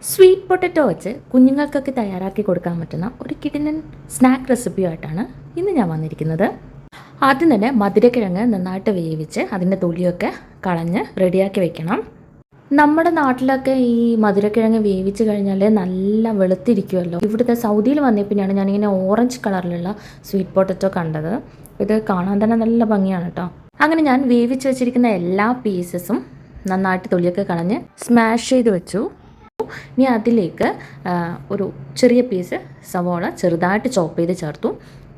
Sweet potato വെച്ച് കുഞ്ഞുങ്ങൾക്കൊക്കെ തയ്യാറാക്കി കൊടുക്കാൻ പറ്റുന്ന ഒരു കിടിലൻ സ്നാക്ക് റെസിപ്പിയായിട്ടാണ് ഇന്ന് ഞാൻ വന്നിരിക്കുന്നത്. ആദ്യം തന്നെ മധുരക്കിഴങ്ങ് നന്നായിട്ട് വേവിച്ച് അതിൻ്റെ തൊലിയൊക്കെ കളഞ്ഞ് റെഡിയാക്കി വെക്കണം. നമ്മുടെ നാട്ടിലൊക്കെ ഈ മധുരക്കിഴങ്ങ് വേവിച്ച് കഴിഞ്ഞാൽ നല്ല വെളുത്തിരിക്കുമല്ലോ. ഇവിടുത്തെ സൗദിയിൽ വന്നേ പിന്നെയാണ് ഞാനിങ്ങനെ ഓറഞ്ച് കളറിലുള്ള സ്വീറ്റ് പൊട്ടറ്റോ കണ്ടത്. ഇത് കാണാൻ തന്നെ നല്ല ഭംഗിയാണ് കേട്ടോ. അങ്ങനെ ഞാൻ വേവിച്ച് വെച്ചിരിക്കുന്ന എല്ലാ പീസസും നന്നായിട്ട് തൊലിയൊക്കെ കളഞ്ഞ് സ്മാഷ് ചെയ്ത് വെച്ചു. ഇനി അതിലേക്ക് ഒരു ചെറിയ പീസ് സവോള ചെറുതായിട്ട് ചോപ്പ് ചെയ്ത് ചേർത്തു.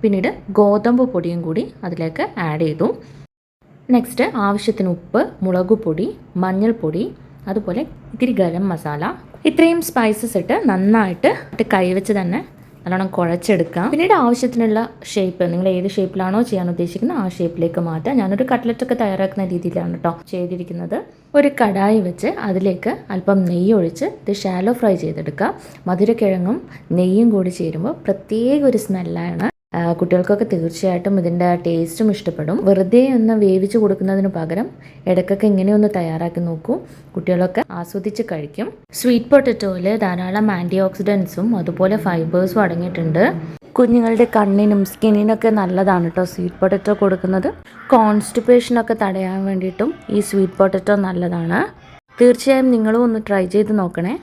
പിന്നീട് ഗോതമ്പ് പൊടിയും കൂടി അതിലേക്ക് ആഡ് ചെയ്തു. നെക്സ്റ്റ് ആവശ്യത്തിന് ഉപ്പ്, മുളക് പൊടി, മഞ്ഞൾപ്പൊടി, അതുപോലെ ഇത്തിരി ഗരം മസാല, ഇത്രയും സ്പൈസസ് ഇട്ട് നന്നായിട്ട് കൈവച്ച് തന്നെ നല്ലോണം കുഴച്ചെടുക്കാം. പിന്നീട് ആവശ്യത്തിനുള്ള ഷേപ്പ്, നിങ്ങൾ ഏത് ഷേപ്പിലാണോ ചെയ്യാൻ ഉദ്ദേശിക്കുന്നത് ആ ഷേപ്പിലേക്ക് മാറ്റാം. ഞാനൊരു കട്ട്ലറ്റൊക്കെ തയ്യാറാക്കുന്ന രീതിയിലാണ് കേട്ടോ ചെയ്തിരിക്കുന്നത്. ഒരു കടായി വെച്ച് അതിലേക്ക് അല്പം നെയ്യ് ഒഴിച്ച് ഇത് ഷാലോ ഫ്രൈ ചെയ്തെടുക്കുക. മധുരക്കിഴങ്ങും നെയ്യും കൂടി ചേരുമ്പോൾ പ്രത്യേക ഒരു സ്മെല്ലാണ്. കുട്ടികൾക്കൊക്കെ തീർച്ചയായിട്ടും ഇതിൻ്റെ ടേസ്റ്റും ഇഷ്ടപ്പെടും. വെറുതെ ഒന്ന് വേവിച്ച് കൊടുക്കുന്നതിന് പകരം ഇടയ്ക്കൊക്കെ ഇങ്ങനെയൊന്ന് തയ്യാറാക്കി നോക്കൂ. കുട്ടികളൊക്കെ ആസ്വദിച്ച് കഴിക്കും. സ്വീറ്റ് പൊട്ടറ്റോയിൽ ധാരാളം ആൻറ്റി ഓക്സിഡൻസും അതുപോലെ ഫൈബേഴ്സും അടങ്ങിയിട്ടുണ്ട്. കുഞ്ഞുങ്ങളുടെ കണ്ണിനും സ്കിന്നിനൊക്കെ നല്ലതാണ് കേട്ടോ സ്വീറ്റ് പൊട്ടറ്റോ കൊടുക്കുന്നത്. കോൺസ്റ്റിപ്പേഷനൊക്കെ തടയാൻ വേണ്ടിയിട്ടും ഈ സ്വീറ്റ് പൊട്ടറ്റോ നല്ലതാണ്. തീർച്ചയായും നിങ്ങളും ഒന്ന് ട്രൈ ചെയ്ത് നോക്കണേ.